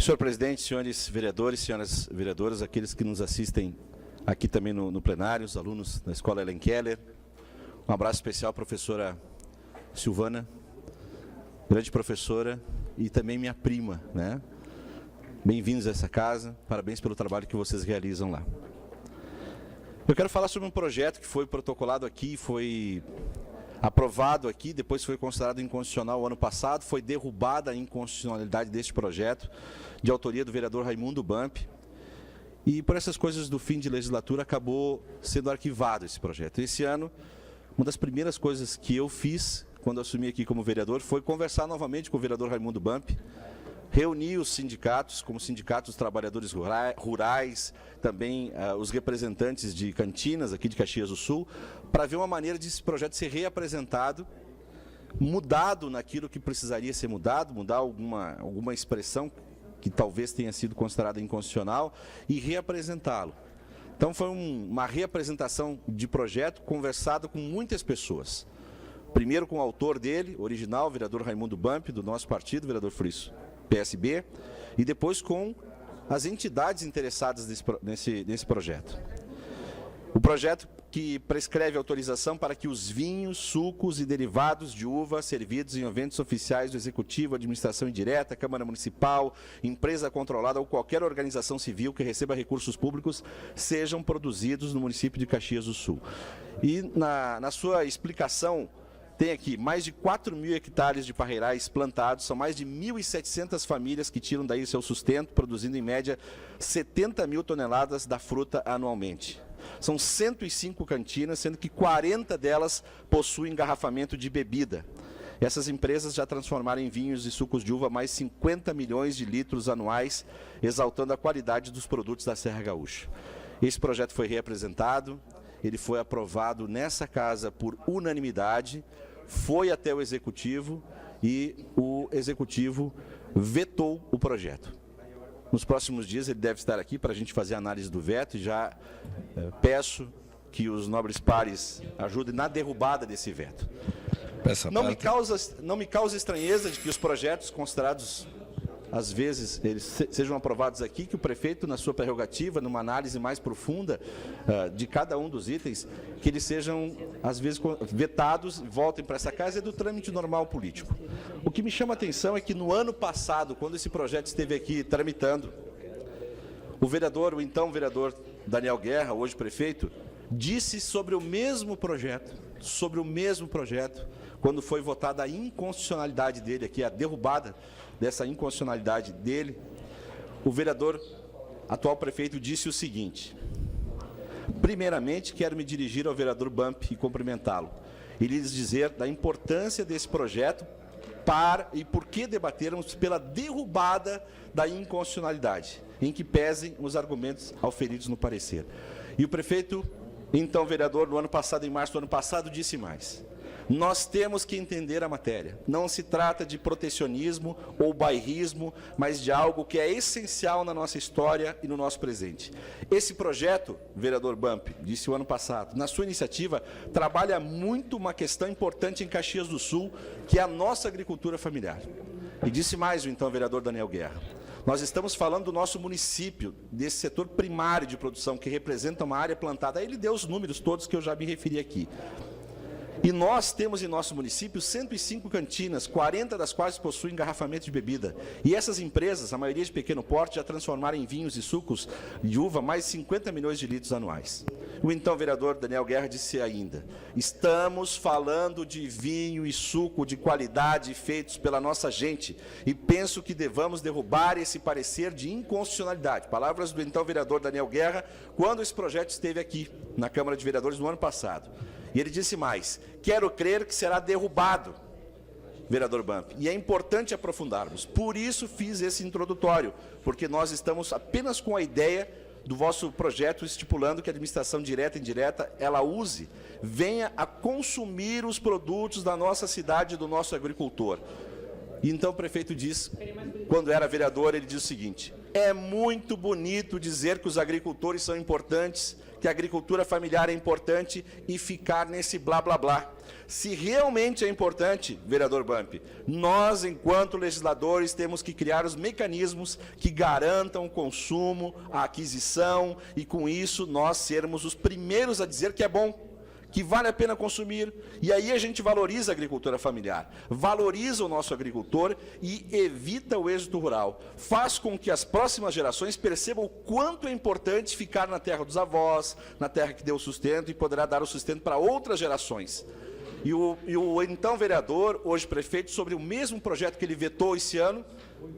Senhor presidente, senhores vereadores, senhoras vereadoras, aqueles que nos assistem aqui também no plenário, os alunos da Escola Helen Keller, um abraço especial à professora Silvana, grande professora e também minha prima, né? Bem-vindos a essa casa, parabéns pelo trabalho que vocês realizam lá. Eu quero falar sobre um projeto que foi protocolado aqui, foi aprovado aqui, depois foi considerado inconstitucional o ano passado, foi derrubada a inconstitucionalidade deste projeto, de autoria do vereador Raimundo Bamp, e por essas coisas do fim de legislatura acabou sendo arquivado esse projeto. Esse ano, uma das primeiras coisas que eu fiz, quando assumi aqui como vereador, foi conversar novamente com o vereador Raimundo Bamp, reunir os sindicatos, como sindicatos dos trabalhadores rurais, também os representantes de Campinas, aqui de Caxias do Sul, para ver uma maneira de esse projeto ser reapresentado, mudado naquilo que precisaria ser mudado, mudar alguma expressão que talvez tenha sido considerada inconstitucional e reapresentá-lo. Então foi uma reapresentação de projeto conversado com muitas pessoas. Primeiro com o autor dele, original, o vereador Raimundo Bamp, do nosso partido, vereador Friso, PSB, e depois com as entidades interessadas nesse projeto. O projeto que prescreve autorização para que os vinhos, sucos e derivados de uva servidos em eventos oficiais do Executivo, Administração Indireta, Câmara Municipal, empresa controlada ou qualquer organização civil que receba recursos públicos sejam produzidos no município de Caxias do Sul. E na sua explicação, tem aqui mais de 4.000 hectares de parreirais plantados, são mais de 1.700 famílias que tiram daí seu sustento, produzindo em média 70.000 toneladas da fruta anualmente. São 105 cantinas, sendo que 40 delas possuem engarrafamento de bebida. Essas empresas já transformaram em vinhos e sucos de uva mais 50 milhões de litros anuais, exaltando a qualidade dos produtos da Serra Gaúcha. Esse projeto foi reapresentado, ele foi aprovado nessa casa por unanimidade, foi até o Executivo e o Executivo vetou o projeto. Nos próximos dias ele deve estar aqui para a gente fazer a análise do veto e já peço que os nobres pares ajudem na derrubada desse veto. Não me causa estranheza de que os projetos considerados, às vezes, eles sejam aprovados aqui, que o prefeito, na sua prerrogativa, numa análise mais profunda de cada um dos itens, que eles sejam, às vezes, vetados, voltem para essa casa, é do trâmite normal político. O que me chama a atenção é que no ano passado, quando esse projeto esteve aqui tramitando, o então vereador Daniel Guerra, hoje prefeito, disse sobre o mesmo projeto, quando foi votada a inconstitucionalidade dele aqui, a derrubada dessa inconstitucionalidade dele, o vereador, atual prefeito, disse o seguinte: primeiramente, quero me dirigir ao vereador Bamp e cumprimentá-lo, e lhes dizer da importância desse projeto e por que debatermos pela derrubada da inconstitucionalidade, em que pesem os argumentos auferidos no parecer. E o prefeito, então vereador, no ano passado, em março do ano passado, disse mais: nós temos que entender a matéria. Não se trata de protecionismo ou bairrismo, mas de algo que é essencial na nossa história e no nosso presente. Esse projeto, vereador Bamp, disse o ano passado, na sua iniciativa, trabalha muito uma questão importante em Caxias do Sul, que é a nossa agricultura familiar. E disse mais o então vereador Daniel Guerra: nós estamos falando do nosso município, desse setor primário de produção, que representa uma área plantada. Aí ele deu os números todos que eu já me referi aqui. E nós temos em nosso município 105 cantinas, 40 das quais possuem engarrafamento de bebida. E essas empresas, a maioria de pequeno porte, já transformaram em vinhos e sucos de uva mais de 50 milhões de litros anuais. O então vereador Daniel Guerra disse ainda: estamos falando de vinho e suco de qualidade feitos pela nossa gente e penso que devamos derrubar esse parecer de inconstitucionalidade. Palavras do então vereador Daniel Guerra, quando esse projeto esteve aqui na Câmara de Vereadores no ano passado. E ele disse mais: quero crer que será derrubado, vereador Bamp, e é importante aprofundarmos. Por isso fiz esse introdutório, porque nós estamos apenas com a ideia do vosso projeto estipulando que a administração direta e indireta, ela venha a consumir os produtos da nossa cidade e do nosso agricultor. E então o prefeito diz, quando era vereador, ele diz o seguinte: é muito bonito dizer que os agricultores são importantes, que a agricultura familiar é importante e ficar nesse blá, blá, blá. Se realmente é importante, vereador Bump, nós, enquanto legisladores, temos que criar os mecanismos que garantam o consumo, a aquisição, e com isso nós sermos os primeiros a dizer que é bom, que vale a pena consumir, e aí a gente valoriza a agricultura familiar, valoriza o nosso agricultor e evita o êxodo rural, faz com que as próximas gerações percebam o quanto é importante ficar na terra dos avós, na terra que deu sustento e poderá dar o sustento para outras gerações. E o então vereador, hoje prefeito, sobre o mesmo projeto que ele vetou esse ano,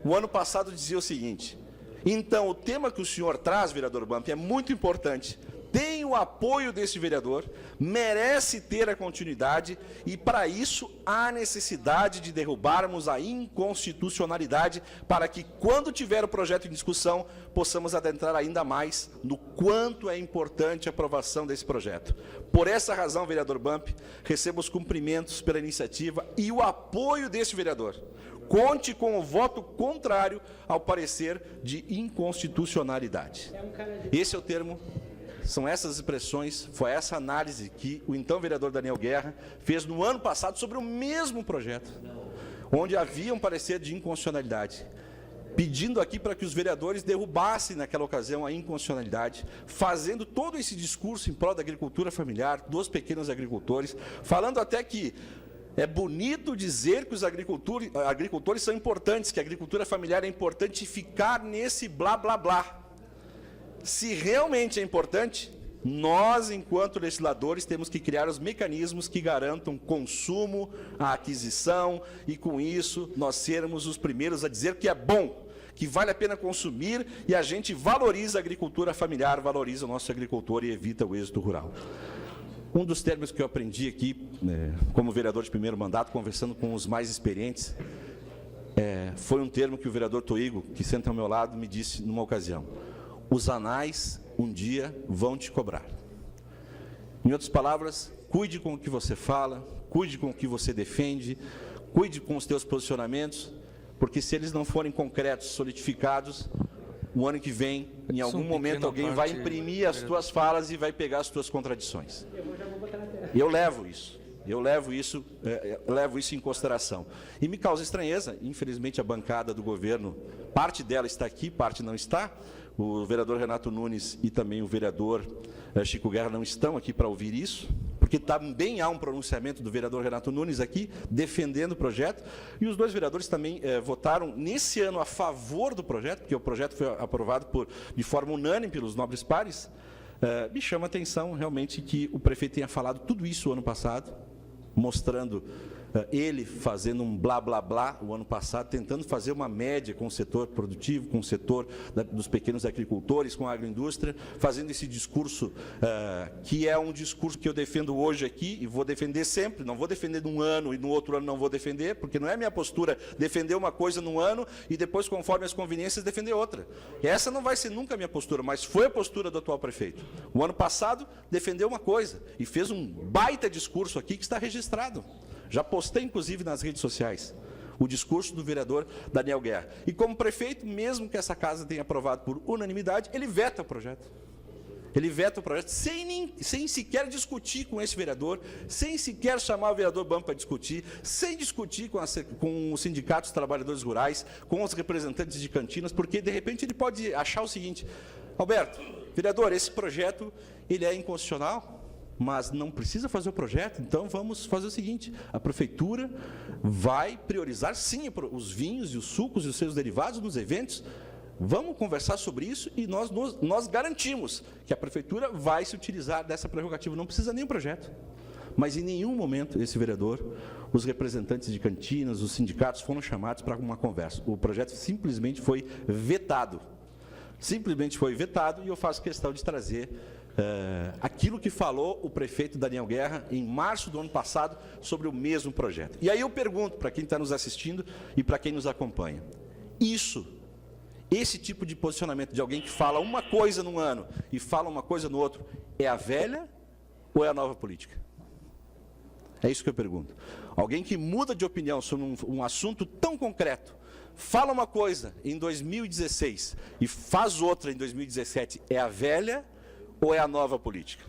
o ano passado dizia o seguinte: então o tema que o senhor traz, vereador Bump, é muito importante, tem o apoio desse vereador, merece ter a continuidade e, para isso, há necessidade de derrubarmos a inconstitucionalidade para que, quando tiver o projeto em discussão, possamos adentrar ainda mais no quanto é importante a aprovação desse projeto. Por essa razão, vereador Bump, recebo os cumprimentos pela iniciativa e o apoio desse vereador. Conte com o voto contrário ao parecer de inconstitucionalidade. Esse é o termo. São essas expressões, foi essa análise que o então vereador Daniel Guerra fez no ano passado sobre o mesmo projeto, onde havia um parecer de inconstitucionalidade, pedindo aqui para que os vereadores derrubassem naquela ocasião a inconstitucionalidade, fazendo todo esse discurso em prol da agricultura familiar, dos pequenos agricultores, falando até que é bonito dizer que os agricultores são importantes, que a agricultura familiar é importante e ficar nesse blá, blá, blá. Se realmente é importante, nós, enquanto legisladores, temos que criar os mecanismos que garantam consumo, a aquisição, e com isso nós sermos os primeiros a dizer que é bom, que vale a pena consumir, e a gente valoriza a agricultura familiar, valoriza o nosso agricultor e evita o êxodo rural. Um dos termos que eu aprendi aqui, como vereador de primeiro mandato, conversando com os mais experientes, foi um termo que o vereador Toigo, que senta ao meu lado, me disse numa ocasião: os anais um dia vão te cobrar. Em outras palavras, cuide com o que você fala, cuide com o que você defende, cuide com os teus posicionamentos, porque se eles não forem concretos, solidificados, o ano que vem, em algum momento, alguém vai imprimir as tuas falas e vai pegar as tuas contradições. Eu levo isso em consideração. E me causa estranheza, infelizmente a bancada do governo, parte dela está aqui, parte não está. O vereador Renato Nunes e também o vereador Chico Guerra não estão aqui para ouvir isso, porque também há um pronunciamento do vereador Renato Nunes aqui, defendendo o projeto, e os dois vereadores também votaram nesse ano a favor do projeto, porque o projeto foi aprovado de forma unânime pelos nobres pares. Me chama a atenção realmente que o prefeito tenha falado tudo isso o ano passado, mostrando ele fazendo um blá, blá, blá o ano passado, tentando fazer uma média com o setor produtivo, com o setor dos pequenos agricultores, com a agroindústria, fazendo esse discurso, que é um discurso que eu defendo hoje aqui, e vou defender sempre, não vou defender num ano e no outro ano não vou defender, porque não é minha postura defender uma coisa num ano e depois, conforme as conveniências, defender outra. E essa não vai ser nunca a minha postura, mas foi a postura do atual prefeito. O ano passado defendeu uma coisa e fez um baita discurso aqui que está registrado. Já postei, inclusive, nas redes sociais, o discurso do vereador Daniel Guerra. E como prefeito, mesmo que essa casa tenha aprovado por unanimidade, ele veta o projeto. Ele veta o projeto sem sequer discutir com esse vereador, sem sequer chamar o vereador Bump para discutir, sem discutir com os sindicatos dos trabalhadores rurais, com os representantes de cantinas, porque, de repente, ele pode achar o seguinte: Alberto, vereador, esse projeto ele é inconstitucional, mas não precisa fazer o projeto, então vamos fazer o seguinte: a prefeitura vai priorizar, sim, os vinhos e os sucos e os seus derivados nos eventos. Vamos conversar sobre isso e nós garantimos que a prefeitura vai se utilizar dessa prerrogativa. Não precisa nem o projeto. Mas em nenhum momento esse vereador, os representantes de cantinas, os sindicatos foram chamados para uma conversa. O projeto simplesmente foi vetado. Simplesmente foi vetado, e eu faço questão de trazer aquilo que falou o prefeito Daniel Guerra em março do ano passado sobre o mesmo projeto. E aí eu pergunto para quem está nos assistindo e para quem nos acompanha: esse tipo de posicionamento de alguém que fala uma coisa num ano e fala uma coisa no outro, é a velha ou é a nova política? É isso que eu pergunto. Alguém que muda de opinião sobre um assunto tão concreto, fala uma coisa em 2016 e faz outra em 2017, é a velha ou é a nova política?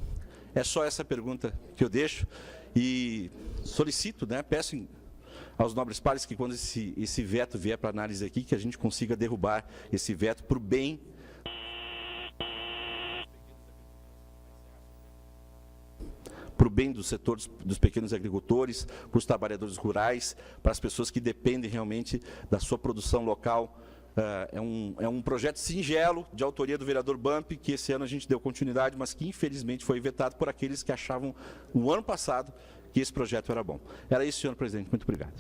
É só essa pergunta que eu deixo e solicito, né, peço aos nobres pares que quando esse veto vier para análise aqui, que a gente consiga derrubar esse veto para o bem do setor dos pequenos agricultores, para os trabalhadores rurais, para as pessoas que dependem realmente da sua produção local. É um projeto singelo, de autoria do vereador Bump, que esse ano a gente deu continuidade, mas que infelizmente foi vetado por aqueles que achavam, no ano passado, que esse projeto era bom. Era isso, senhor presidente. Muito obrigado.